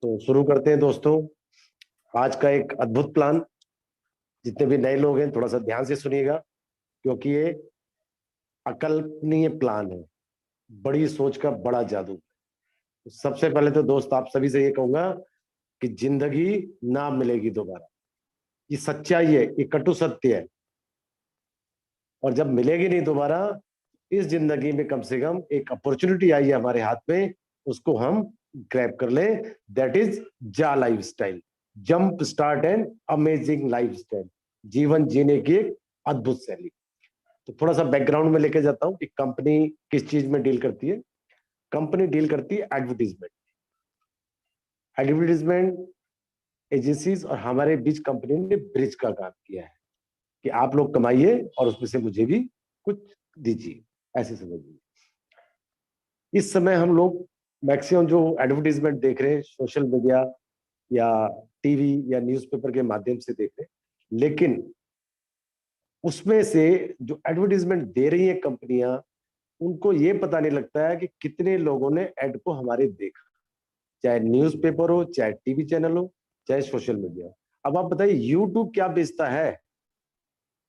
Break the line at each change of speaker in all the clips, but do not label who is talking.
तो शुरू करते हैं दोस्तों। आज का एक अद्भुत प्लान। जितने भी नए लोग हैं थोड़ा सा ध्यान से सुनिएगा, क्योंकि ये अकल्पनीय प्लान है। बड़ी सोच का बड़ा जादू। तो सबसे पहले तो दोस्त आप सभी से ये कहूंगा कि जिंदगी ना मिलेगी दोबारा। ये सच्चाई है, ये कटु सत्य है। और जब मिलेगी नहीं दोबारा, इस जिंदगी में कम से कम एक अपॉर्चुनिटी आई है हमारे हाथ में, उसको हम ग्रैब कर ले। दैट इज जा life style. Jump start and amazing life style. जीवन जीने की एक अद्भुत शैली। तो थोड़ा सा बैकग्राउंड में लेके जाता हूँ कि कंपनी किस चीज में डील करती है। कंपनी डील करती है एडवर्टीजमेंट। एडवर्टीजमेंट एजेंसीज और हमारे बीच कंपनी ने ब्रिज का काम किया है कि आप लोग कमाइए और उसमें से मुझे भी कुछ दीजिए, ऐसे समझिए। इस समय हम लोग मैक्सिमम जो एडवर्टीजमेंट देख रहे हैं सोशल मीडिया या टीवी या न्यूज़पेपर के माध्यम से देख रहे हैं, लेकिन उसमें से जो एडवर्टीजमेंट दे रही है कंपनियां, उनको ये पता नहीं लगता है कि कितने लोगों ने एड को हमारे देखा। चाहे न्यूज़पेपर हो, चाहे टीवी चैनल हो, चाहे सोशल मीडिया हो। अब आप बताइए यूट्यूब क्या बेचता है?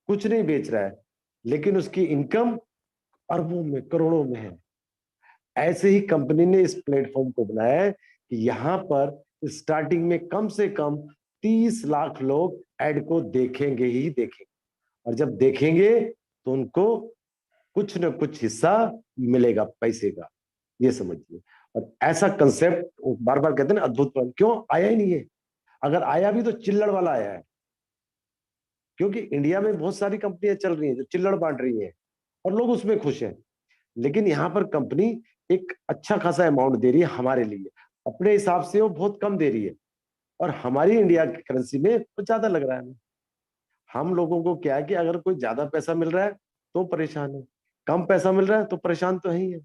कुछ नहीं बेच रहा है, लेकिन उसकी इनकम अरबों में करोड़ों में है। ऐसे ही कंपनी ने इस प्लेटफॉर्म को बनाया है कि यहाँ पर स्टार्टिंग में कम से कम 30 लाख लोग एड को देखेंगे ही देखेंगे। और जब देखेंगे तो उनको कुछ न कुछ हिस्सा मिलेगा पैसे का, ये समझिए। और ऐसा कंसेप्ट बार बार कहते हैं ना अद्भुत प्लान, क्यों आया ही नहीं है? अगर आया भी तो चिल्लड़ वाला आया है, क्योंकि इंडिया में बहुत सारी कंपनियां चल रही हैं जो चिल्लड़ बांट रही हैं और लोग उसमें खुश हैं। लेकिन यहाँ पर कंपनी एक अच्छा खासा अमाउंट दे रही है हमारे लिए। अपने हिसाब से वो बहुत कम दे रही है, और हमारी इंडिया की करेंसी में तो ज्यादा लग रहा है हमें। हम लोगों को क्या है कि अगर कोई ज्यादा पैसा मिल रहा है तो परेशान है, कम पैसा मिल रहा है तो परेशान तो है ही है।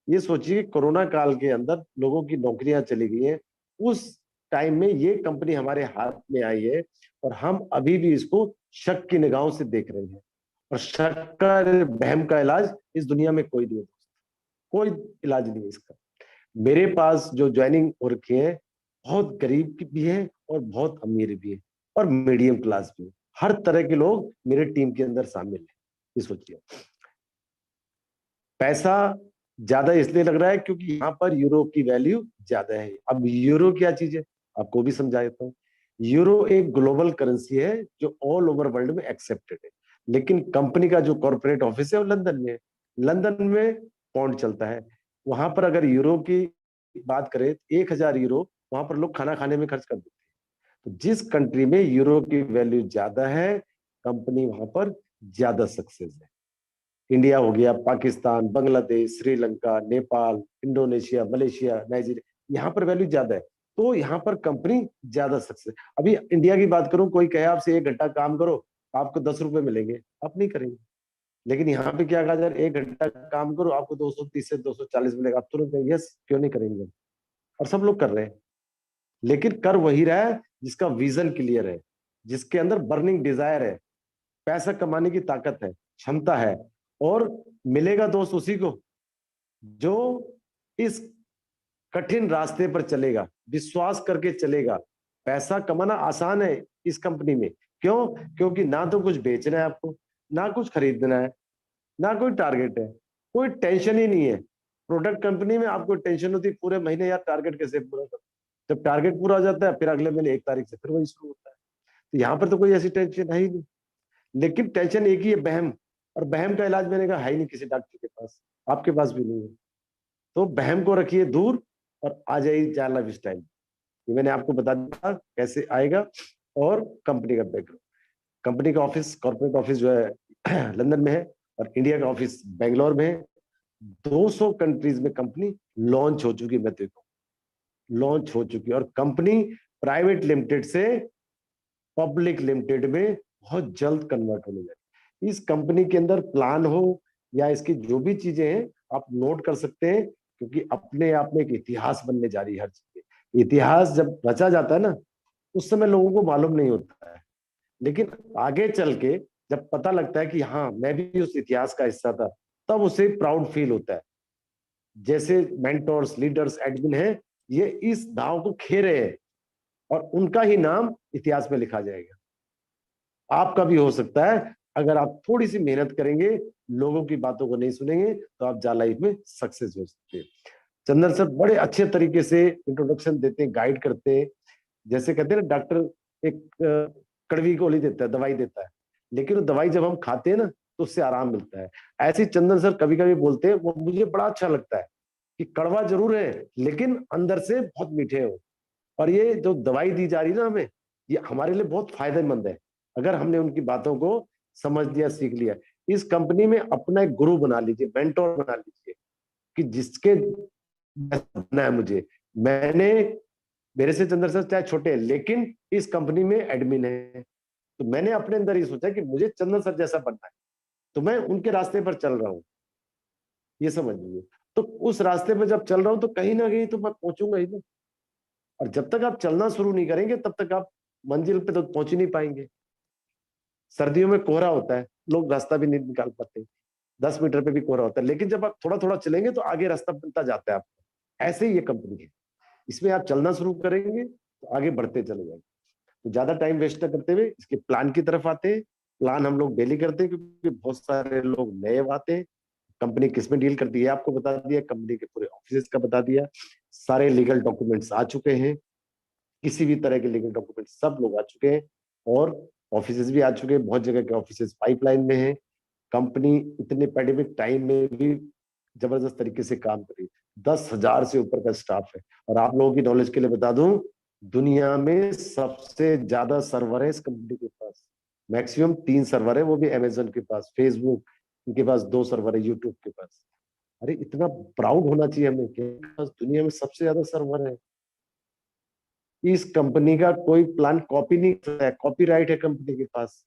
ये सोचिए कि कोरोना काल के अंदर लोगों की नौकरियां चली गई हैं। उस टाइम में ये कंपनी हमारे हाथ में आई है, और हम अभी भी इसको शक की निगाहों से देख रहे हैं। और शक का, वहम का इलाज इस दुनिया में कोई नहीं है दोस्त। कोई इलाज नहीं है इसका। मेरे पास जो ज्वाइनिंग हो रखी है, बहुत गरीब की भी है और बहुत अमीर भी है और मीडियम क्लास भी है। हर तरह के लोग मेरे टीम के अंदर शामिल है। ये सोचिए, पैसा ज्यादा इसलिए लग रहा है क्योंकि यहाँ पर यूरो की वैल्यू ज्यादा है। अब यूरो क्या चीज है आपको भी समझा देता हूँ। यूरो एक ग्लोबल करेंसी है जो ऑल ओवर वर्ल्ड में एक्सेप्टेड है, लेकिन कंपनी का जो कॉर्पोरेट ऑफिस है वो लंदन में है। लंदन में पाउंड चलता है। वहां पर अगर यूरो की बात करें, 1,000 यूरो वहां पर लोग खाना खाने में खर्च कर देते हैं। तो जिस कंट्री में यूरो की वैल्यू ज्यादा है, कंपनी वहां पर ज्यादा सक्सेस है। इंडिया हो गया, Pakistan, Bangladesh, Sri Lanka, Nepal, Indonesia, Malaysia, Nigeria, यहाँ पर वैल्यू ज्यादा है। तो यहाँ पर कंपनी ज्यादा सक्सेस। अभी इंडिया की बात करूं, कोई कहे आपसे 1 घंटा काम करो आपको 10 रुपए मिलेंगे, आप नहीं करेंगे। लेकिन यहाँ पे क्या कहा जाए, 1 घंटा काम करो आपको 230 से 240 मिलेगा, आप तुरंत यस क्यों नहीं करेंगे? और सब लोग कर रहे हैं। लेकिन कर वही रहा है जिसका विजन क्लियर है, जिसके अंदर बर्निंग डिजायर है, पैसा कमाने की ताकत है, क्षमता है। और मिलेगा दोस्त उसी को जो इस कठिन रास्ते पर चलेगा, विश्वास करके चलेगा। पैसा कमाना आसान है इस कंपनी में। क्यों? क्योंकि ना तो कुछ बेचना है आपको, ना कुछ खरीदना है, ना कोई टारगेट है, कोई टेंशन ही नहीं है। प्रोडक्ट कंपनी में आपको टेंशन होती है पूरे महीने, यार टारगेट कैसे पूरा कर। जब टारगेट पूरा हो जाता है फिर अगले महीने 1 तारीख से फिर वही शुरू होता है। तो यहाँ पर तो कोई ऐसी टेंशन है ही नहीं। लेकिन टेंशन एक ही है, बहम। और बहम का इलाज मैंने कहा है ही नहीं किसी डॉक्टर के पास, आपके पास भी नहीं है। तो बहम को रखिए दूर और आ जाइए जा लाइफ स्टाइल। ये मैंने आपको बता दिया कैसे आएगा। और कंपनी का बैकग्राउंड, कंपनी का ऑफिस, कॉर्पोरेट ऑफिस जो है लंदन में है, और इंडिया का ऑफिस बेंगलोर में है। 200 कंट्रीज में कंपनी लॉन्च हो चुकी है। मैं देखो लॉन्च हो चुकी है, और कंपनी प्राइवेट लिमिटेड से पब्लिक लिमिटेड में बहुत जल्द कन्वर्ट होने जा रही है। इस कंपनी के अंदर प्लान हो या इसकी जो भी चीजें हैं आप नोट कर सकते हैं, क्योंकि अपने आप में एक इतिहास बनने जा रही है हर चीज की। इतिहास जब रचा जाता है ना, उस समय लोगों को मालूम नहीं होता है, लेकिन आगे चल के जब पता लगता है कि हाँ मैं भी उस इतिहास का हिस्सा था, तब उसे प्राउड फील होता है। जैसे मेंटोर्स, लीडर्स, एडमिन है, ये इस दांव को खे रहे हैं और उनका ही नाम इतिहास में लिखा जाएगा। आपका भी हो सकता है, अगर आप थोड़ी सी मेहनत करेंगे, लोगों की बातों को नहीं सुनेंगे, तो आप जा लाइफ में सक्सेस हो सकते हैं। चंदन सर बड़े अच्छे तरीके से इंट्रोडक्शन देते हैं, गाइड करते हैं। जैसे कहते हैं ना, डॉक्टर एक कड़वी गोली देता है, दवाई देता है, लेकिन वो दवाई जब हम खाते हैं ना, तो उससे आराम मिलता है। ऐसे ही चंदन सर कभी कभी बोलते हैं, वो मुझे बड़ा अच्छा लगता है कि कड़वा जरूर है लेकिन अंदर से बहुत मीठे हो। और ये जो दवाई दी जा रही है ना हमें, ये हमारे लिए बहुत फायदेमंद है, अगर हमने उनकी बातों को समझ लिया, सीख लिया। इस कंपनी में अपना एक गुरु बना लीजिए, मेंटोर बना लीजिए, कि जिसके बनना है मुझे। मैंने, मेरे से चंद्र सर चाहे छोटे हैं, लेकिन इस कंपनी में एडमिन है, तो मैंने अपने अंदर ही सोचा कि मुझे चंदन सर जैसा बनना है, तो मैं उनके रास्ते पर चल रहा हूँ, ये समझ लीजिए। तो उस रास्ते पर जब चल रहा हूँ तो कहीं ना कहीं तो मैं पहुंचूंगा ही ना। और जब तक आप चलना शुरू नहीं करेंगे तब तक आप मंजिल पे तो पहुंच ही नहीं पाएंगे। सर्दियों में कोहरा होता है, लोग रास्ता भी नहीं निकाल पाते, 10 मीटर पे भी कोहरा होता है, लेकिन जब आप थोड़ा थोड़ा चलेंगे तो आगे रास्ता बनता जाता है आपको। ऐसे ही ये कंपनी है, इसमें आप चलना शुरू करेंगे तो आगे बढ़ते चले जाएंगे। तो ज्यादा टाइम वेस्ट न करते हुए इसके प्लान की तरफ आते हैं। प्लान हम लोग डेली करते हैं, क्योंकि बहुत सारे लोग नए आते हैं। कंपनी किसमें डील करती है आपको बता दिया, कंपनी के पूरे ऑफिस का बता दिया, सारे लीगल डॉक्यूमेंट्स आ चुके हैं, किसी भी तरह के लीगल डॉक्यूमेंट सब लोग आ चुके हैं, और ऑफिस भी आ चुके हैं, बहुत जगह के ऑफिस पाइपलाइन में है। कंपनी इतने पैंडेमिक टाइम में भी जबरदस्त तरीके से काम कर रही है, 10,000 से ऊपर का स्टाफ है। और आप लोगों की नॉलेज के लिए बता दूं, दुनिया में सबसे ज्यादा सर्वर है इस कंपनी के पास, मैक्सिमम 3 सर्वर है, वो भी अमेजन के पास, फेसबुक इनके पास 2 सर्वर है, यूट्यूब के पास। अरे इतना प्राउड होना चाहिए हमें कि पास दुनिया में सबसे ज्यादा सर्वर है। इस कंपनी का कोई प्लान कॉपी नहीं कर सकता है, कॉपीराइट है कंपनी के पास।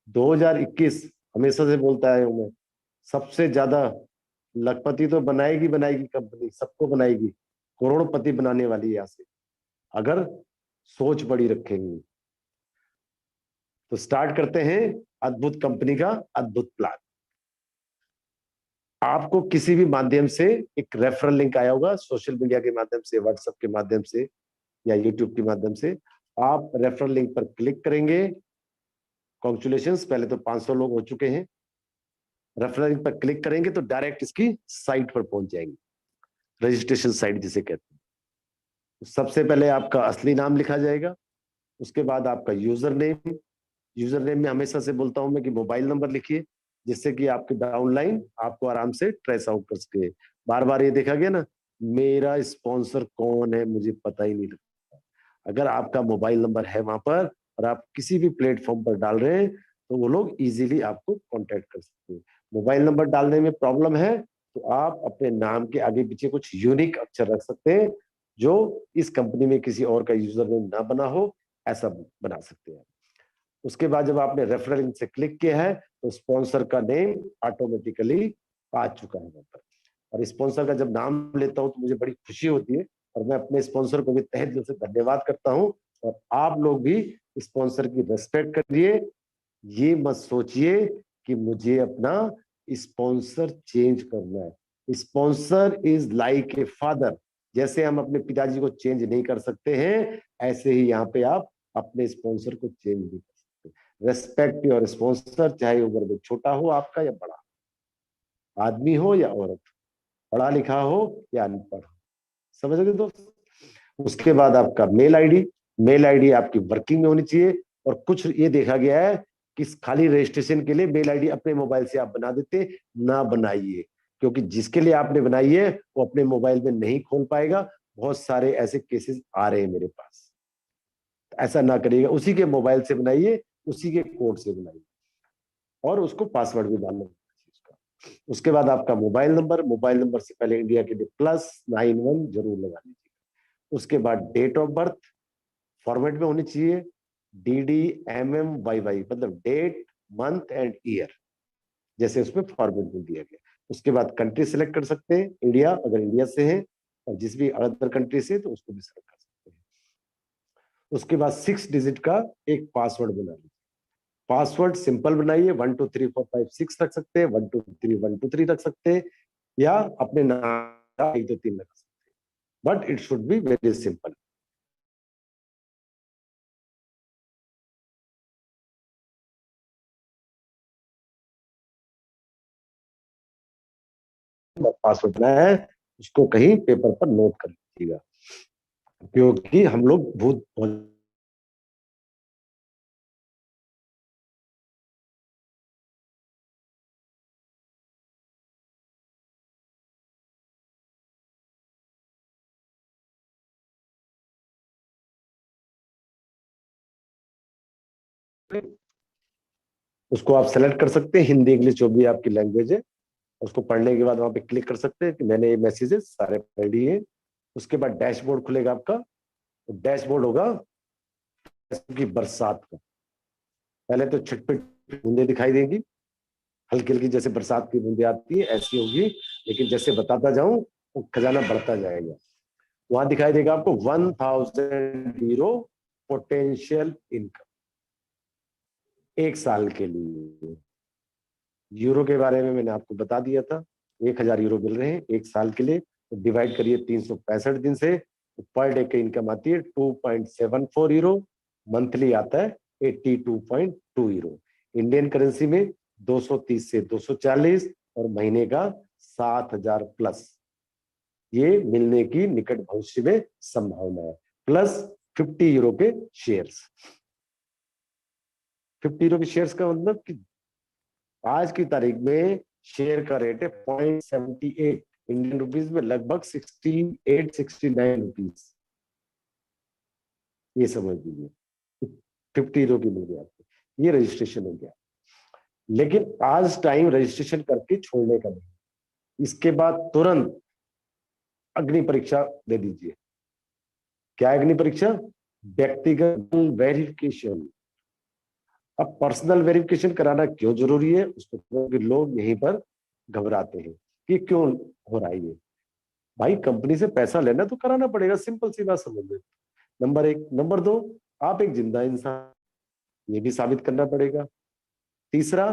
2021 हमेशा से बोलता है मैं, सबसे ज्यादा लखपति तो बनाएगी बनाएगी कंपनी, सबको बनाएगी, करोड़पति बनाने वाली है यहाँ से, अगर सोच बड़ी रखेंगी। तो स्टार्ट करते हैं अद्भुत कंपनी का अद्भुत प्लान। आपको किसी भी माध्यम से एक रेफरल लिंक आया होगा, सोशल मीडिया के माध्यम से, व्हाट्सएप के माध्यम से या यूट्यूब के माध्यम से। आप रेफरल लिंक पर क्लिक करेंगे, कॉन्ग्रेचुलेशंस, पहले तो 500 लोग हो चुके हैं। रेफरल लिंक पर क्लिक करेंगे तो डायरेक्ट इसकी साइट पर पहुंच जाएंगे, रजिस्ट्रेशन साइट जिसे कहते हैं। तो सबसे पहले आपका असली नाम लिखा जाएगा, उसके बाद आपका यूजर नेम। यूजर नेम में हमेशा से बोलता हूं मैं कि मोबाइल नंबर लिखिए, जिससे कि आपके डाउनलाइन आपको आराम से ट्रेस आउट कर सके। बार बार ये देखा गया ना, मेरा स्पॉन्सर कौन है मुझे पता ही नहीं लगता। अगर आपका मोबाइल नंबर है वहां पर और आप किसी भी प्लेटफॉर्म पर डाल रहे हैं, तो वो लोग इजीली आपको कांटेक्ट कर सकते हैं। मोबाइल नंबर डालने में प्रॉब्लम है तो आप अपने नाम के आगे पीछे कुछ यूनिक अक्षर रख सकते हैं, जो इस कंपनी में किसी और का यूजर नेम ना बना हो, ऐसा बना सकते हैं। उसके बाद जब आपने रेफरल लिंक से क्लिक किया है तो स्पॉन्सर का नेम ऑटोमेटिकली आ चुका है वहां पर। और स्पॉन्सर का जब नाम लेता हूं तो मुझे बड़ी खुशी होती है, और मैं अपने स्पॉन्सर को भी तहे दिल से धन्यवाद करता हूं। और आप लोग भी स्पॉन्सर की रेस्पेक्ट करिए, ये मत सोचिए कि मुझे अपना स्पॉन्सर चेंज करना है। Sponsor is like a father, जैसे हम अपने पिताजी को चेंज नहीं कर सकते हैं, ऐसे ही यहाँ पे आप अपने स्पॉन्सर को चेंज नहीं कर सकते। रेस्पेक्ट योर स्पॉन्सर, चाहे उम्र में छोटा हो आपका या बड़ा, आदमी हो या औरत, पढ़ा लिखा हो या अनपढ़ हो। समझ गए दोस्त? उसके बाद आपका मेल आईडी, मेल आईडी आपकी वर्किंग में होनी चाहिए। और कुछ ये देखा गया है कि खाली रजिस्ट्रेशन के लिए मेल आईडी अपने मोबाइल से आप बना देते, ना बनाइए, क्योंकि जिसके लिए आपने बनाई है वो अपने मोबाइल में नहीं खोल पाएगा। बहुत सारे ऐसे केसेस आ रहे हैं मेरे पास। ऐसा ना करिएगा, उसी के मोबाइल से बनाइए, उसी के कोड से बनाइए, और उसको पासवर्ड भी डालना। उसके बाद आपका मोबाइल नंबर, मोबाइल नंबर से पहले इंडिया के लिए +91 जरूर लगा लीजिए। उसके बाद डेट ऑफ बर्थ फॉर्मेट में होनी चाहिए, DDMMYY, मतलब डेट मंथ एंड ईयर, जैसे उसमें फॉर्मेट में दिया गया। उसके बाद कंट्री सिलेक्ट कर सकते हैं, इंडिया अगर इंडिया से है, और जिस भी अदर कंट्री से तो उसको भी सिलेक्ट कर सकते हैं। उसके बाद 6 डिजिट का एक पासवर्ड बना लीजिए। पासवर्ड सिंपल बनाइए, 1 2 3 4 5 6 रख सकते हैं, 1 2 3 1 2 3 रख सकते हैं, या अपने नाम 1 2 3 रख सकते हैं। But it should be very simple. Password बनाया है, उसको कहीं पेपर पर नोट कर लीजिएगा, क्योंकि हम लोग भूत उसको आप सेलेक्ट कर सकते हैं, हिंदी इंग्लिश जो भी आपकी लैंग्वेज है। उसको पढ़ने के बाद वहां पे क्लिक कर सकते हैं कि मैंने ये मैसेजेस सारे पढ़ लिए। उसके बाद डैशबोर्ड खुलेगा आपका। तो डैशबोर्ड होगा की बरसात का। पहले तो छिटपिट बूंदे दिखाई देंगी, हल्की हल्की जैसे बरसात की बूंदे आती है ऐसी होगी, लेकिन जैसे बताता जाऊं वो खजाना बढ़ता जाएगा। वहां दिखाई देगा आपको 1000 यूरो पोटेंशियल इनकम, 1 साल के लिए। यूरो के बारे में मैंने आपको बता दिया था, 1000 यूरो मिल रहे हैं 1 साल के लिए। तो डिवाइड करिए 365 दिन से, तो पर डे की इनकम आती है 2.74 यूरो। मंथली आता है 82.2 यूरो। इंडियन करेंसी में 230 से 240, और महीने का 7000 प्लस ये मिलने की निकट भविष्य में संभावना है। प्लस 50 यूरो के शेयर्स। 50 यूरो के शेयर्स का मतलब कि आज की तारीख में शेयर का रेट है 0.78 इंडियन रुपीज में, लगभग 68-69 रुपीज। ये समझ लीजिए 50 यूरो की मिल गई आपको, ये रजिस्ट्रेशन हो गया। लेकिन आज टाइम रजिस्ट्रेशन करके छोड़ने का नहीं, इसके बाद तुरंत अग्नि परीक्षा दे दीजिए। क्या है अग्नि परीक्षा? व्यक्तिगत वेरिफिकेशन। अब पर्सनल वेरिफिकेशन कराना क्यों जरूरी है, उसको क्योंकि लोग यहीं पर घबराते हैं कि क्यों हो रहा है ये। भाई कंपनी से पैसा लेना तो कराना पड़ेगा, सिंपल सी बात समझ लो। नंबर एक। नंबर दो, आप एक जिंदा इंसान, ये भी साबित करना पड़ेगा। तीसरा,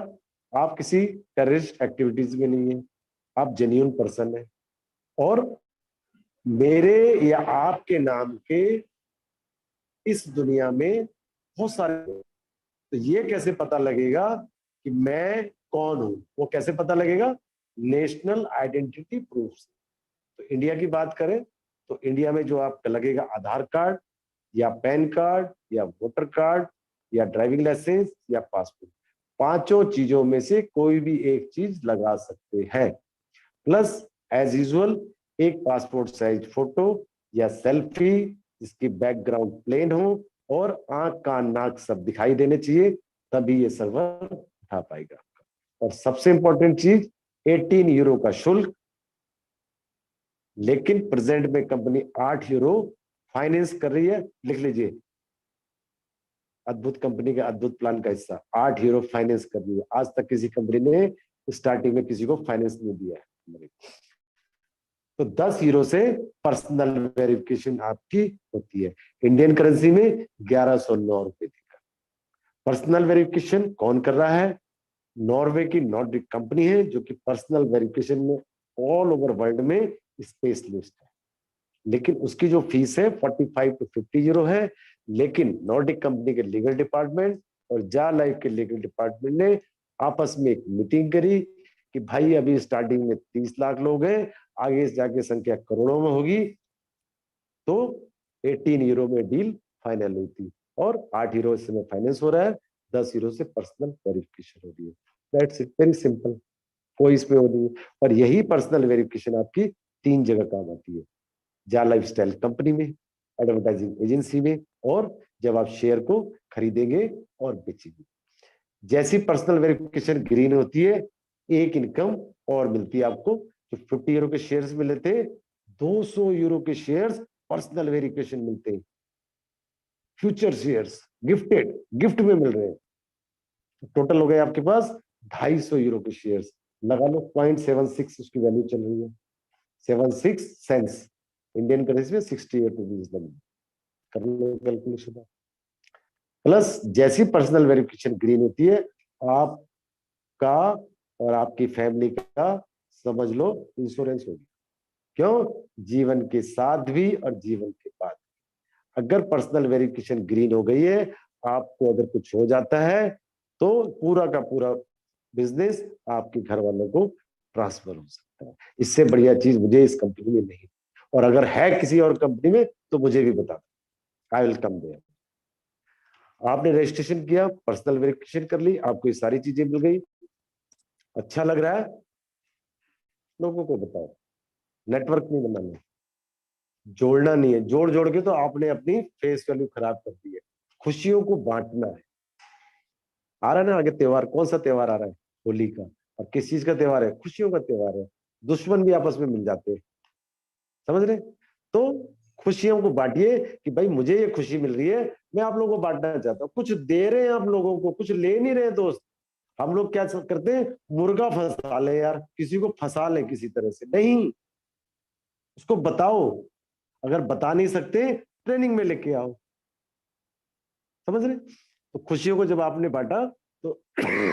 आप किसी टेररिस्ट एक्टिविटीज में नहीं है, आप जेन्युइन पर्सन है। और मेरे या आपके नाम के इस दुनिया में बहुत सारे, तो ये कैसे पता लगेगा कि मैं कौन हूं? वो कैसे पता लगेगा? National identity proof. तो इंडिया की बात करें तो इंडिया में जो आपका लगेगा आधार कार्ड या पैन कार्ड या वोटर कार्ड या ड्राइविंग लाइसेंस या पासपोर्ट, पांचों चीजों में से कोई भी एक चीज लगा सकते हैं। प्लस एज यूजुअल एक पासपोर्ट साइज फोटो या सेल्फी जिसकी बैकग्राउंड प्लेन हो और आंख कान नाक सब दिखाई देने चाहिए, तभी ये सर्वर उठा पाएगा। और सबसे इंपॉर्टेंट चीज, 18 यूरो का शुल्क। लेकिन प्रेजेंट में कंपनी 8 यूरो फाइनेंस कर रही है। लिख लीजिए, अद्भुत कंपनी का अद्भुत प्लान का हिस्सा, 8 यूरो फाइनेंस कर रही है। आज तक किसी कंपनी ने स्टार्टिंग में किसी को फाइनेंस नहीं दिया है। तो 10 यूरो से पर्सनल वेरिफिकेशन आपकी होती है। इंडियन करेंसी में 1109 रुपए देकर। पर्सनल वेरिफिकेशन कौन कर रहा है? नॉर्वे की नॉर्डिक कंपनी है, जो कि पर्सनल वेरिफिकेशन में ऑल ओवर वर्ल्ड में स्पेशलिस्ट है। लेकिन उसकी जो फीस है 45 to 50 यूरो है। लेकिन नॉर्डिक कंपनी के लीगल डिपार्टमेंट और जा लाइफ के लीगल डिपार्टमेंट ने आपस में एक मीटिंग करी कि भाई अभी स्टार्टिंग में 30 लाख लोग हैं, आगे जाके संख्या करोड़ों में होगी। तो 18 यूरो में डील फाइनल हुई थी, और 8 यूरो इस समय फाइनेंस हो रहा है, 10 यूरो से पर्सनल वेरिफिकेशन हो रही है। दैट्स इट, वेरी सिंपल, कोई इसमें वो नहीं है। और यही पर्सनल वेरिफिकेशन आपकी 3 जगह काम आती है: जा लाइफस्टाइल कंपनी में, एडवर्टाइजिंग एजेंसी में, और जब आप शेयर को खरीदेंगे और बेचेंगे। जैसी पर्सनल वेरिफिकेशन ग्रीन होती है, एक इनकम और मिलती है आपको। जो 50 यूरो के शेयर्स मिले थे, 200 यूरो के शेयर्स पर्सनल वेरिफिकेशन मिलते हैं। फ्यूचर शेयर्स गिफ्टेड, गिफ्ट में मिल रहे हैं। टोटल हो गए आपके पास 250 यूरो के शेयर्स। लगा लो 0.76 उसकी वैल्यू चल रही है, 76 सेंस। इंडियन करेंसी में 68 रुपीज लगी, कर लो कैलकुलेशन। प्लस जैसी पर्सनल वेरिफिकेशन ग्रीन होती है, आपका और आपकी फैमिली का समझ लो इंश्योरेंस होगी। क्यों? जीवन के साथ भी और जीवन के बाद। अगर पर्सनल वेरिफिकेशन ग्रीन हो गई है, आपको अगर कुछ हो जाता है तो पूरा का पूरा बिजनेस आपके घर वालों को ट्रांसफर हो सकता है। इससे बढ़िया चीज मुझे इस कंपनी में नहीं, और अगर है किसी और कंपनी में तो मुझे भी बता दो, आई विल कम देयर। आपने रजिस्ट्रेशन किया, पर्सनल वेरिफिकेशन कर ली, आपको ये सारी चीजें मिल गई, अच्छा लग रहा है? लोगों को बताओ। नेटवर्क नहीं बनाना, जोड़ना नहीं है। जोड़ जोड़ के तो आपने अपनी फेस वैल्यू खराब कर दी है। खुशियों को बांटना है। आ रहा है ना आगे त्योहार, कौन सा त्योहार आ रहा है? होली का। और किस चीज का त्योहार है? खुशियों का त्योहार है। दुश्मन भी आपस में मिल जाते हैं, समझ रहे? तो खुशियों को बांटिए कि भाई मुझे ये खुशी मिल रही है, मैं आप लोगों को बांटना चाहता हूँ। कुछ दे रहे हैं आप लोगों को, कुछ ले नहीं रहे दोस्त। हम लोग क्या करते हैं? मुर्गा फंसा ले यार, किसी को फंसा ले किसी तरह से। नहीं, उसको बताओ। अगर बता नहीं सकते, ट्रेनिंग में लेके आओ, समझ रहे? तो खुशियों को जब आपने बांटा तो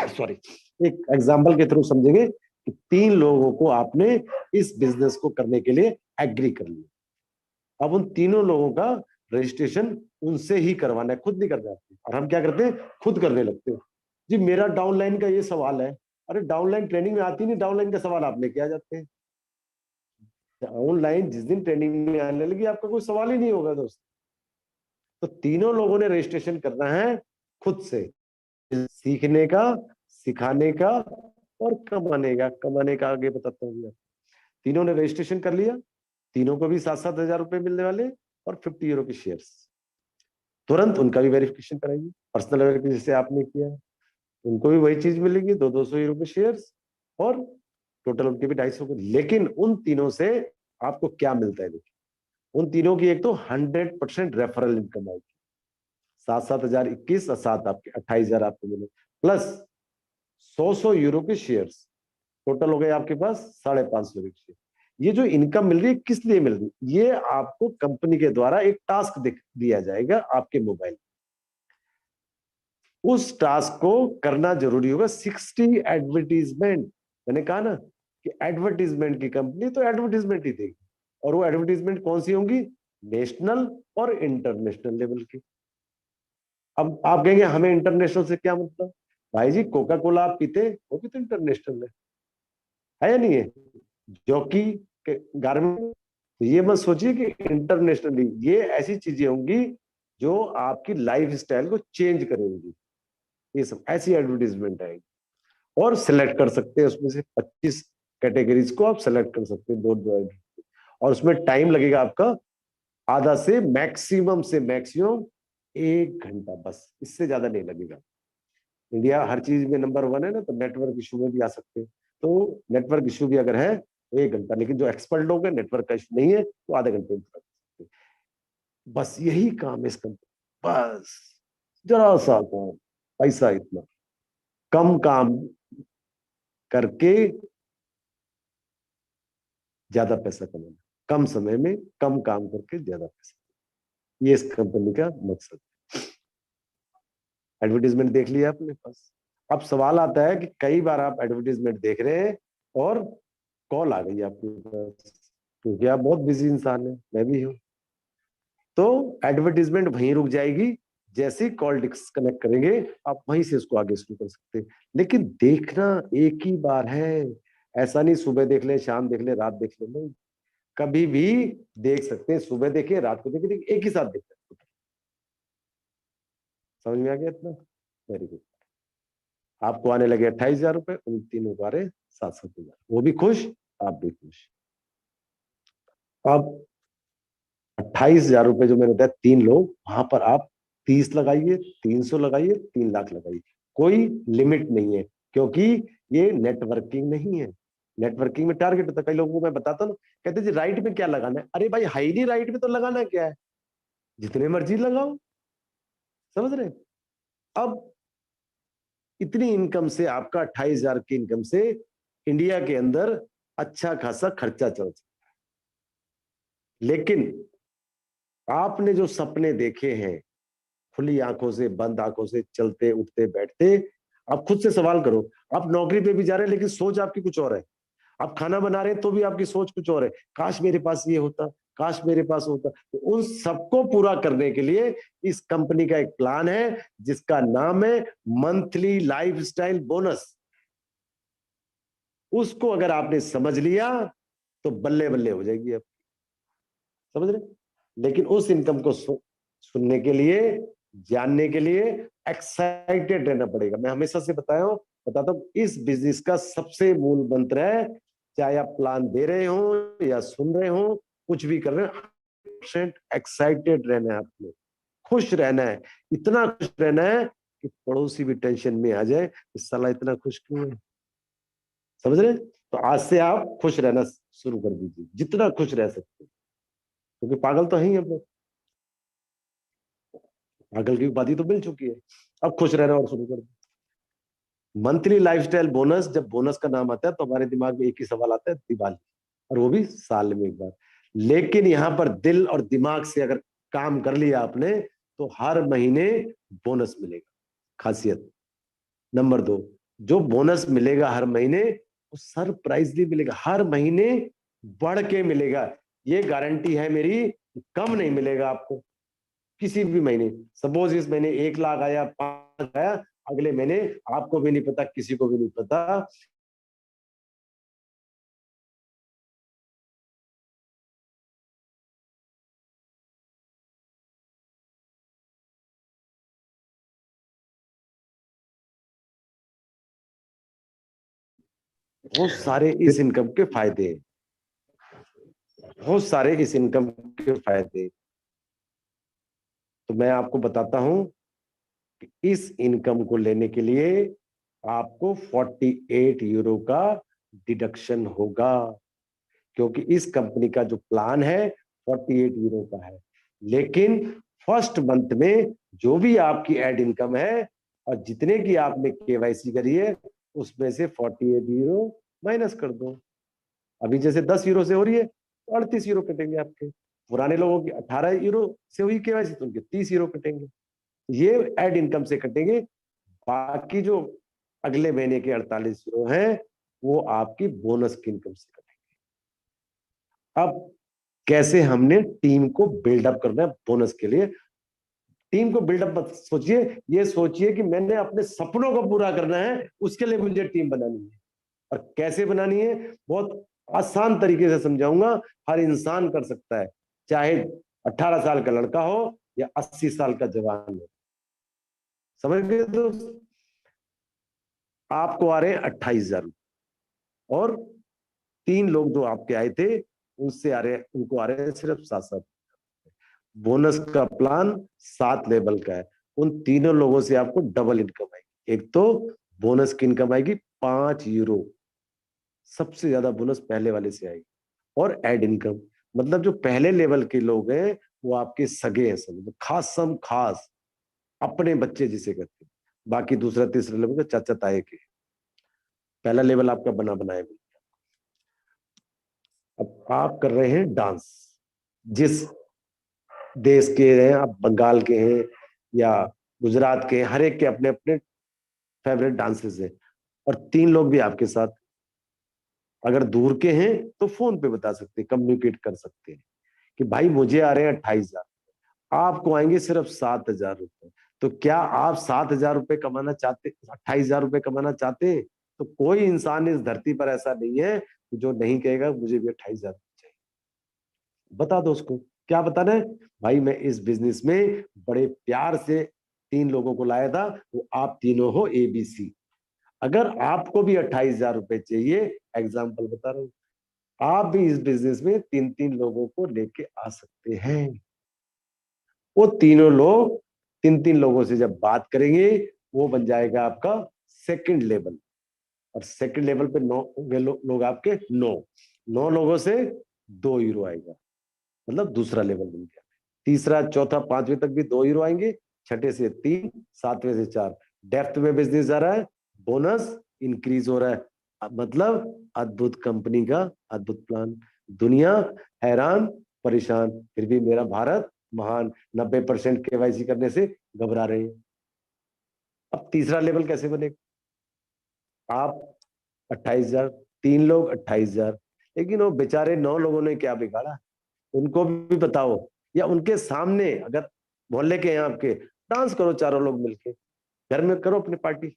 सॉरी, एक एग्जाम्पल के थ्रू समझेंगे कि 3 लोगों को आपने इस बिजनेस को करने के लिए एग्री कर लिया। अब उन तीनों लोगों का रजिस्ट्रेशन उनसे ही करवाना है, खुद नहीं करना है। और हम क्या करते हैं? खुद करने लगते हैं। जी मेरा डाउनलाइन का ये सवाल है। अरे डाउनलाइन ट्रेनिंग में आती नहीं, डाउनलाइन का सवाल आप लेके आ जाते हैं। ऑनलाइन जिस दिन ट्रेनिंग में आने लगी, आपका कोई सवाल ही नहीं होगा दोस्त। तो तीनों लोगों ने रजिस्ट्रेशन करना है खुद से, सीखने का, सिखाने का और कमाने का। कमाने का आगे बताता हूँ मैं। तीनों ने रजिस्ट्रेशन कर लिया, तीनों को भी 7-7 हजार रुपए मिलने वाले और 50 यूरो के शेयर्स। तुरंत उनका भी वेरिफिकेशन कराइए, पर्सनल वेरिफिकेशन जैसे आपने किया, उनको भी वही चीज मिलेगी, 200-200 यूरो के शेयर्स। और टोटल उनके भी 250 के। लेकिन उन तीनों से आपको क्या मिलता है? देखिए, उन तीनों की एक तो 100% रेफरल इनकम आएगी। 7-7 हजार 21 और 7 आपके 28 हजार आपको मिले, प्लस 100-100 यूरो के शेयर्स। टोटल हो गए आपके पास 550 के शेयर। ये जो इनकम मिल रही है किस लिए मिल रही है? ये आपको कंपनी के द्वारा एक टास्क दिया जाएगा आपके मोबाइल। उस टास्क को करना जरूरी होगा। 60 एडवर्टीजमेंट, मैंने कहा ना कि एडवर्टीजमेंट की कंपनी तो एडवर्टीजमेंट ही देगी। और वो एडवर्टीजमेंट कौन सी होंगी? नेशनल और इंटरनेशनल लेवल की। अब आप कहेंगे हमें इंटरनेशनल से क्या मतलब? भाई जी कोका कोला आप पीते, वो भी तो इंटरनेशनल है या नहीं है? जॉकी के गारमेंट, तो ये मत सोचिए कि इंटरनेशनली। ये ऐसी चीजें होंगी जो आपकी लाइफ स्टाइल को चेंज करेंगी। ये सब ऐसी एडवर्टीजमेंट आएगी। और सिलेक्ट कर सकते हैं उसमें से 25 कैटेगरीज को आप सिलेक्ट कर सकते हैं, दो दो। और उसमें टाइम लगेगा आपका आधा से मैक्सिमम 1 घंटा, बस इससे ज्यादा नहीं लगेगा। इंडिया हर चीज में नंबर 1 है ना, तो नेटवर्क इशू में भी आ सकते हैं। तो नेटवर्क इशू भी अगर है तो 1 घंटा, लेकिन जो एक्सपर्ट लोग हैं नेटवर्क का इशू नहीं है तो आधे घंटे में कर सकते हैं। बस यही काम है इस कंपनी, बस जरा सा काम, पैसा इतना कम काम करके ज्यादा पैसा कमाना, कम समय में कम काम करके ज्यादा पैसा, ये इस कंपनी का मकसद। एडवर्टीजमेंट देख लिया आपने पास। अब सवाल आता है कि कई बार आप एडवर्टीजमेंट देख रहे हैं और कॉल आ गई आपके पास, क्योंकि आप बहुत बिजी इंसान है, मैं भी हूं। तो एडवर्टीजमेंट वहीं रुक जाएगी। जैसे ही कॉल डिस्कनेक्ट करेंगे आप वहीं से उसको आगे शुरू कर सकते हैं। लेकिन देखना एक ही बार है, ऐसा नहीं सुबह देख ले, शाम देख ले, रात देख ले, नहीं। कभी भी देख सकते हैं, सुबह देखे, रात को देखे, एक ही साथ देख सकते हैं। समझ में आ गया इतना? Very good. आपको आने लगे 28 हजार रुपए, उन तीनों को आ रहे 7-7 हजार, वो भी खुश, आप भी खुश। अब 28 हजार रुपए जो मैंने बताया, 3 लोग, वहां पर आप 30 लगाइए, 300 लगाइए, 3 लाख लगाइए, कोई लिमिट नहीं है। क्योंकि ये नेटवर्किंग नहीं है। नेटवर्किंग में टारगेट होता है। कई लोगों को मैं बताता हूँ, कहते जी राइट में क्या लगाना है? अरे भाई हाई नहीं, राइट में तो लगाना क्या है? जितने मर्जी लगाओ, समझ रहे? अब इतनी इनकम से, आपका 28 हजार की इनकम से इंडिया के अंदर अच्छा खासा खर्चा चल सकता है। लेकिन आपने जो सपने देखे हैं, खुली आंखों से, बंद आंखों से, चलते उठते बैठते, आप खुद से सवाल करो। आप नौकरी पे भी जा रहे हैं लेकिन सोच आपकी कुछ और है। आप खाना बना रहे हैं तो भी आपकी सोच कुछ और है, काश मेरे पास ये होता, काश मेरे पास होता। तो उन सबको पूरा करने के लिए इस कंपनी का एक प्लान है जिसका नाम है मंथली लाइफस्टाइल बोनस। उसको अगर आपने समझ लिया तो बल्ले बल्ले हो जाएगी आप, समझ रहे। लेकिन उस इनकम को सुनने के लिए, जानने के लिए एक्साइटेड रहना पड़ेगा। मैं हमेशा से बताता हूँ, इस बिजनेस का सबसे मूल मंत्र है, चाहे आप प्लान दे रहे हो या सुन रहे हो, कुछ भी कर रहे हो, एक्साइटेड रहना है आपको, खुश रहना है, इतना खुश रहना है कि पड़ोसी भी टेंशन में आ जाए, इस साला इतना खुश क्यों है, समझ रहे। तो आज से आप खुश रहना शुरू कर दीजिए, जितना खुश रह सकते, क्योंकि पागल तो है ही हम लोग, पागल की उपाधि तो मिल चुकी है, अब खुश रहना और शुरू कर दो। मंथली लाइफस्टाइल बोनस, जब बोनस का नाम आता है तो हमारे दिमाग में एक ही सवाल आता है, दिवाली, और वो भी साल में एक बार। लेकिन यहाँ पर दिल और दिमाग से अगर काम कर लिया आपने तो हर महीने बोनस मिलेगा। खासियत नंबर 2, जो बोनस मिलेगा हर महीने वो सरप्राइजली मिलेगा, हर महीने बढ़ के मिलेगा। ये गारंटी है मेरी, कम नहीं मिलेगा आपको किसी भी महीने। सपोज इस महीने 1 लाख आया, 5 आया, अगले महीने आपको भी नहीं पता, किसी को भी नहीं पता, बहुत सारे इस इनकम के फायदे हैं, बहुत सारे इस इनकम के फायदे। तो मैं आपको बताता हूं कि इस इनकम को लेने के लिए आपको 48 यूरो का डिडक्शन होगा, क्योंकि इस कंपनी का जो प्लान है 48 यूरो का है। लेकिन फर्स्ट मंथ में जो भी आपकी एड इनकम है और जितने की आपने केवाईसी करी है उसमें से 48 यूरो माइनस कर दो। अभी जैसे 10 यूरो से हो रही है तो 38 यूरो कटेंगे आपके, पुराने लोगों की 18 यूरो से हुई केवाईसी तो उनके 30 यूरो कटेंगे, ये एड इनकम से कटेंगे। बाकी जो अगले महीने के 48 यूरो हैं वो आपकी बोनस की इनकम से कटेंगे। अब कैसे हमने टीम को बिल्डअप करना है बोनस के लिए। टीम को बिल्डअप मत सोचिए, ये सोचिए कि मैंने अपने सपनों को पूरा करना है, उसके लिए मुझे टीम बनानी है। और कैसे बनानी है, बहुत आसान तरीके से समझाऊंगा, हर इंसान कर सकता है, चाहे 18 साल का लड़का हो या 80 साल का जवान हो। समझ गए दोस्त। आपको आ रहे हैं 28 हजार, और 3 लोग जो आपके आए थे उनसे आ रहे हैं, उनको आ रहे हैं सिर्फ 7-7। बोनस का प्लान 7 लेवल का है, उन तीनों लोगों से आपको डबल इनकम आएगी। एक तो बोनस की इनकम आएगी 5 यूरो, सबसे ज्यादा बोनस पहले वाले से आएगी। और एड इनकम, मतलब जो पहले लेवल के लोग हैं वो आपके सगे हैं, सब खास, सम खास अपने बच्चे जिसे कहते हैं। बाकी दूसरा तीसरा लेवल का चाचा ताए के, पहला लेवल आपका बना बनाया। अब आप कर रहे हैं डांस, जिस देश के हैं आप, बंगाल के हैं या गुजरात के हैं, हर एक के अपने अपने फेवरेट डांसेस हैं, और 3 लोग भी आपके साथ, अगर दूर के हैं तो फोन पे बता सकते हैं, कम्युनिकेट कर सकते हैं कि भाई मुझे आ रहे हैं 28 हजार, आपको आएंगे सिर्फ 7 हजार रुपए। तो क्या आप 7 हजार रुपए कमाना चाहते, 28 हजार रुपए कमाना चाहते हैं? तो कोई इंसान इस धरती पर ऐसा नहीं है जो नहीं कहेगा मुझे भी 28 हजार चाहिए। बता दो उसको, क्या बताना है, भाई मैं इस बिजनेस में बड़े प्यार से 3 लोगों को लाया था, वो आप तीनों हो ABC। अगर आपको भी 28 हजार रुपए चाहिए, एग्जाम्पल बता रहा हूं, आप भी इस बिजनेस में 3-3 लोगों को लेके आ सकते हैं। वो तीनों लोग 3-3 लोगों से जब बात करेंगे वो बन जाएगा आपका सेकंड लेवल। और सेकंड लेवल पे 9 लोग आपके, 9 लोगों से 2 यूरो आएगा, मतलब दूसरा लेवल बन गया। तीसरा चौथा पांचवें तक भी 2 यूरो आएंगे, छठे से 3, सातवें से 4। डेप्थ में बिजनेस जा रहा है, बोनस इंक्रीज हो रहा है, मतलब अद्भुत कंपनी का अद्भुत प्लान। दुनिया हैरान परेशान, फिर भी मेरा भारत महान, 90% केवाईसी करने से घबरा रहे हैं। अब तीसरा लेवल कैसे बनेगा, आप 28 हजार, 3 लोग 28,000। लेकिन वो बेचारे 9 लोगों ने क्या बिगाड़ा, उनको भी बताओ, या उनके सामने अगर मोहल्ले के यहाँ आपके डांस करो चारों लोग मिलके, घर में करो अपनी पार्टी,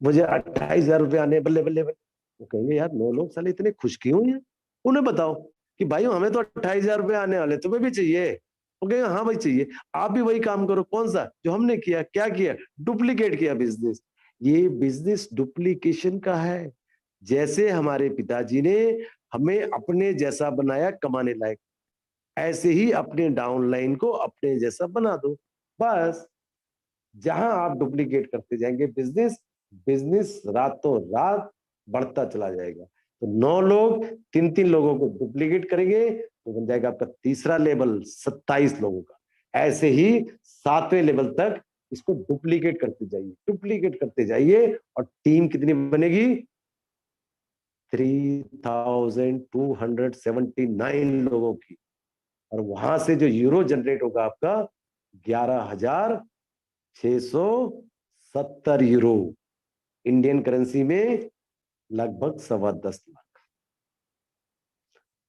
मुझे 28,000 रुपये आने, बल्ले बल्ले बल्ले। वो कहेंगे यार 9 लोग साले इतने खुश क्यों हैं, उन्हें बताओ कि भाई हमें तो 28,000 रुपये आने वाले, तुम्हें भी चाहिए? वो कहेंगे हाँ भाई चाहिए। आप भी वही काम करो, कौन सा जो हमने किया, क्या किया, डुप्लीकेट किया बिजनेस। ये बिजनेस डुप्लीकेशन का है। जैसे हमारे पिताजी ने हमें अपने जैसा बनाया कमाने लायक, ऐसे ही अपने डाउनलाइन को अपने जैसा बना दो, बस। जहां आप डुप्लीकेट करते जाएंगे बिजनेस, बिजनेस रातों रात बढ़ता चला जाएगा। तो 9 लोग 3-3 लोगों को डुप्लीकेट करेंगे तो बन जाएगा आपका तीसरा लेवल 27 लोगों का। ऐसे ही 7वें लेवल तक इसको डुप्लीकेट करते जाइए, डुप्लीकेट करते जाइए, और टीम कितनी बनेगी? 3,279 लोगों की। और वहां से जो यूरो जनरेट होगा आपका 11,670 यूरो, इंडियन करेंसी में लगभग 10.25 लाख।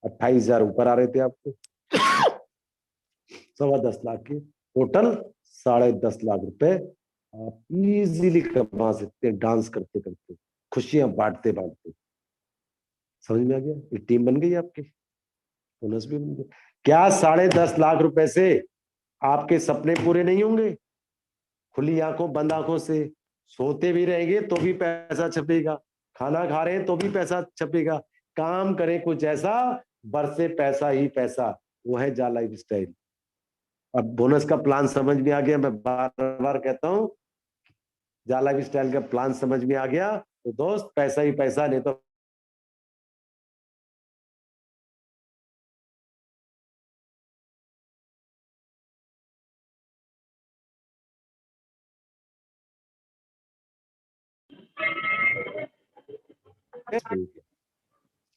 28,000 ऊपर आ रहे थे आपको, 10.25 लाख के टोटल 10.5 लाख रुपए आप इजीली कमा सकते हैं, डांस करते करते, खुशियां बांटते बांटते। समझ में आ गया? एक टीम बन गई आपकी, बोनस भी बन गया। क्या 10.5 लाख रुपए से आपके सपने पूरे नहीं होंगे? खुली आंखों बंद आंखों से सोते भी रहेंगे तो भी पैसा छपेगा, खाना खा रहे हैं तो भी पैसा छपेगा, काम करें कुछ ऐसा बरसे पैसा ही पैसा। वो है जा लाइफ स्टाइल। अब बोनस का प्लान समझ में आ गया, मैं बार बार कहता हूं, जा लाइफ स्टाइल का प्लान समझ में आ गया तो दोस्त पैसा ही पैसा, नहीं तो ठीक है।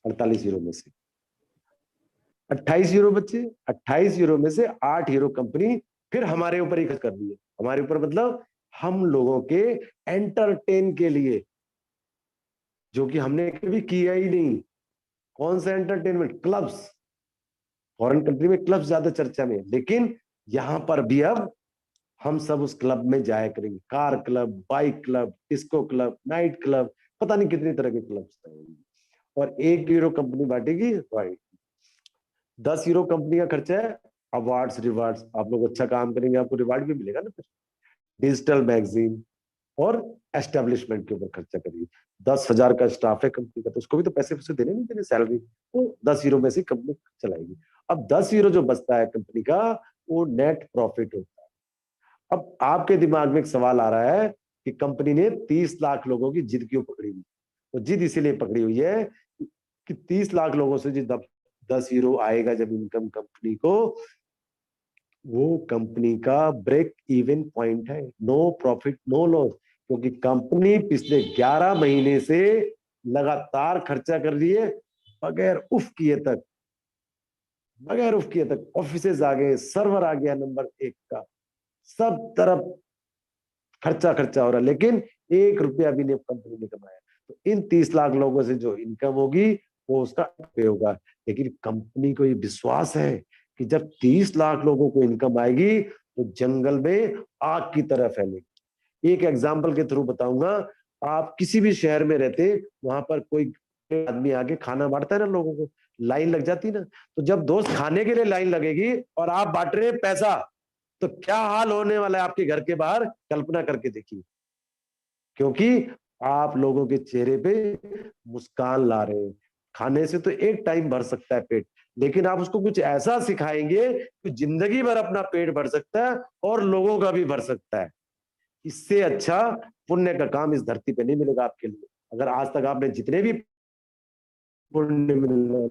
48 यूरो में से 28 यूरो बचे, 28 यूरो में से 8 यूरो कंपनी फिर हमारे ऊपर ही खर्च कर रही है। हमारे ऊपर मतलब हम लोगों के एंटरटेन के लिए, जो कि हमने कभी किया ही नहीं। कौन सा एंटरटेनमेंट? क्लब्स। फॉरेन कंट्री में क्लब्स ज्यादा चर्चा में है, लेकिन यहां पर भी अब हम सब उस क्लब में जाया करेंगे। Car club, bike club, disco club, night club, पता नहीं कितनी तरह के क्लब्स हैं। और 1 यूरो कंपनी बांटेगी, राइट। 10 यूरो कंपनी का खर्चा है अवार्ड्स रिवार्ड्स, आप लोग अच्छा काम करेंगे आपको रिवार्ड भी मिलेगा ना फिर। डिजिटल मैगजीन और एस्टेब्लिशमेंट के ऊपर खर्चा करिए। 10,000 का स्टाफ है कंपनी का, तो उसको भी तो पैसे पैसे देने नहीं देने सैलरी, तो 10 यूरो में से कंपनी चलाएगी। अब 10 यूरो जो बचता है कंपनी का, वो नेट प्रॉफिट होता है। अब आपके दिमाग में एक सवाल आ रहा है कि कंपनी ने 30 लाख लोगों की जिद क्यों पकड़ी हुई? तो जिद इसीलिए पकड़ी हुई है कि 30 लाख लोगों से जो 10 यूरो आएगा जब इनकम कंपनी को, वो कंपनी का ब्रेक इवन पॉइंट है। नो प्रॉफिट नो लॉस, क्योंकि कंपनी पिछले 11 महीने से लगातार खर्चा कर रही है, बगैर उफ किए तक, बगैर उफ किए तक। ऑफिसेज आ गए, सर्वर आ गया नंबर 1 का, सब तरफ खर्चा खर्चा हो रहा है, लेकिन 1 रुपया भी नहीं कंपनी ने कमाया। तो इन 30 लाख लोगों से जो इनकम होगी वो उसका पे होगा। लेकिन कंपनी को ये विश्वास है कि जब 30 लाख लोगों को इनकम आएगी तो जंगल में आग की तरह फैलेगी। एक एग्जाम्पल के थ्रू बताऊंगा। आप किसी भी शहर में रहते, वहां पर कोई आदमी आके खाना बांटता है ना लोगों को, लाइन लग जाती ना। तो जब दोस्त खाने के लिए लाइन लगेगी और आप बांट रहे हैं पैसा, तो क्या हाल होने वाला है आपके घर के बाहर, कल्पना करके देखिए। क्योंकि आप लोगों के चेहरे पे मुस्कान ला रहे हैं। खाने से तो एक टाइम भर सकता है पेट, लेकिन आप उसको कुछ ऐसा सिखाएंगे कि जिंदगी भर अपना पेट भर सकता है और लोगों का भी भर सकता है। इससे अच्छा पुण्य का काम इस धरती पे नहीं मिलेगा आपके लिए। अगर आज तक आपने जितने भी पुण्य मिलना,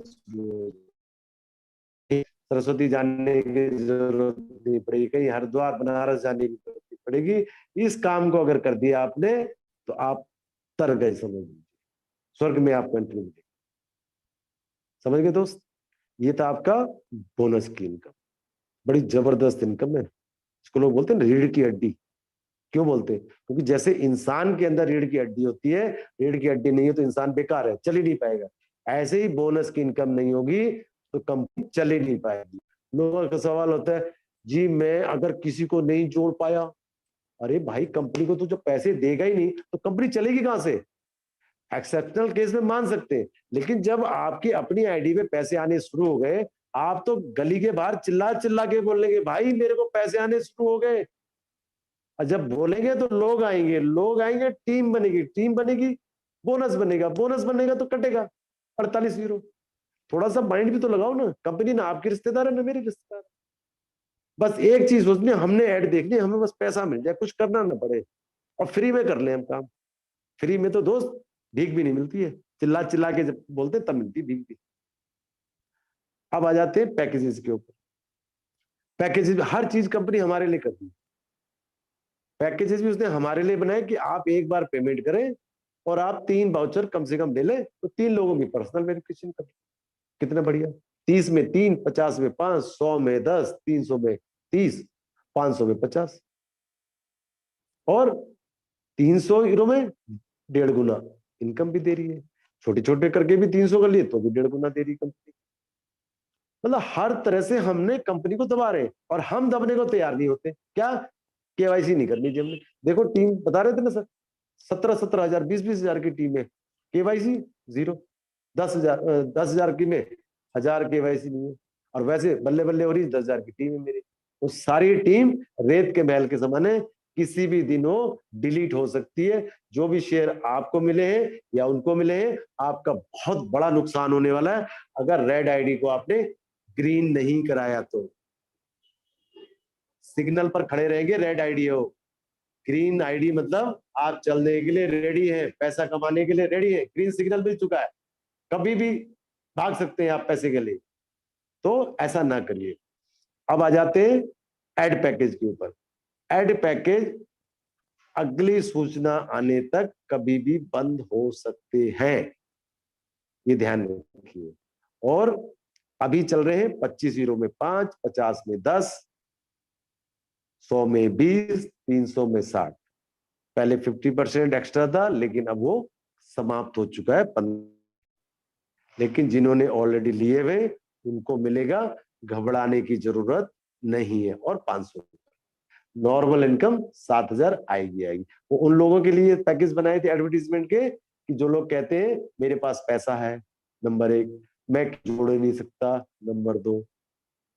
सरस्वती जाने की जरूरत नहीं पड़ेगी, कहीं हरिद्वार बनारस जाने की जरूरत नहीं पड़ेगी। इस काम को अगर कर दिया आपने तो आप तर गए, समझ लीजिए स्वर्ग में आपको एंट्री मिलेगी। समझ गए दोस्त? ये था आपका बोनस की इनकम। बड़ी जबरदस्त इनकम है, इसको लोग बोलते हैं ना रीढ़ की हड्डी। क्यों बोलते हैं? क्योंकि जैसे इंसान के अंदर रीढ़ की हड्डी होती है, रीढ़ की हड्डी नहीं है तो इंसान बेकार है, चल ही नहीं पाएगा। ऐसे ही बोनस की इनकम नहीं होगी तो कंपनी चल ही नहीं पाएगी। लोगों का सवाल होता है, जी मैं अगर किसी को नहीं जोड़ पाया, अरे भाई कंपनी को तो जब पैसे देगा ही नहीं तो कंपनी चलेगी कहां से? एक्सेप्शनल केस में मान सकते हैं, लेकिन जब आपकी अपनी आईडी पे पैसे आने शुरू हो गए, आप तो गली के बाहर चिल्ला चिल्ला के बोलेंगे, भाई मेरे को पैसे आने शुरू हो गए। और जब बोलेंगे तो लोग आएंगे, टीम बनेगी, बोनस बनेगा तो कटेगा 48 यूरो। थोड़ा सा माइंड भी तो लगाओ ना, कंपनी ना आपके रिश्तेदार है ना मेरे रिश्तेदार। बस एक चीज सोचनी, हमने ऐड देखनी, हमें बस पैसा मिल जाए, कुछ करना ना पड़े, और फ्री में कर ले हम काम। फ्री में तो दोस्त भीख भी नहीं मिलती है, चिल्ला चिल्ला के जब बोलते तब मिलती भीख भी। अब आ जाते हैं पैकेजेस के ऊपर। पैकेजेस हर चीज कंपनी हमारे लिए करती है। पैकेजेस भी उसने हमारे लिए बनाए कि आप एक बार पेमेंट करें और आप 3 वाउचर कम से कम ले लें, तो 3 लोगों की पर्सनल वेरिफिकेशन कर। कितना बढ़िया। 30 में 3, 50 में 5, 100 में 10, 300 में 30, 500 में 50, और 300 यूरो में 1.5 गुना इनकम भी दे रही है। छोटे छोटे करके भी 300 कर लिए तो भी 1.5 गुना दे रही कंपनी। मतलब हर तरह से हमने कंपनी को दबा रहे, और हम दबने को तैयार नहीं होते। क्या? केवाईसी नहीं करनी थी हमने। देखो टीम बता रहे थे ना सर, 17,000 20,000 की टीम है, केवाईसी जीरो। 10,000 की में 1,000 केवाईसी नहीं है, और वैसे बल्ले बल्ले हो रही 10,000 की टीम है मेरी। वो सारी टीम रेत के महल के समान है, किसी भी दिन वो डिलीट हो सकती है। जो भी शेयर आपको मिले हैं या उनको मिले हैं, आपका बहुत बड़ा नुकसान होने वाला है अगर रेड आईडी को आपने ग्रीन नहीं कराया तो। सिग्नल पर खड़े रहेंगे, रेड आईडी हो। ग्रीन आईडी मतलब आप चलने के लिए रेडी है, पैसा कमाने के लिए रेडी है, ग्रीन सिग्नल मिल चुका है, कभी भी भाग सकते हैं आप पैसे के लिए। तो ऐसा ना करिए। अब आ जाते हैं एड पैकेज के ऊपर। एड पैकेज अगली सूचना आने तक कभी भी बंद हो सकते हैं, ये ध्यान रखिए। और अभी चल रहे हैं 25 यूरो में 5, 50 में 10, 100 में 20, 300 में 60। पहले 50% एक्स्ट्रा था, लेकिन अब वो समाप्त हो चुका है। लेकिन जिन्होंने ऑलरेडी लिए हुए उनको मिलेगा, घबराने की जरूरत नहीं है। और 500 नॉर्मल इनकम 7,000 आएगी। वो उन लोगों के लिए पैकेज बनाए थे एडवर्टीजमेंट के, कि जो लोग कहते हैं मेरे पास पैसा है, नंबर 1, मैं जोड़ नहीं सकता, नंबर 2,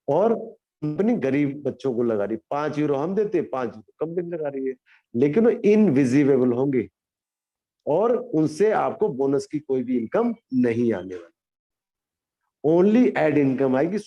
और कंपनी गरीब बच्चों को लगा रही। 5 यूरो हम देते, 5 यूरो कंपनी लगा रही है, लेकिन वो इनविजिबल होंगे और उनसे आपको बोनस की कोई भी इनकम नहीं आने वाली। ओनली एड इनकम आएगी।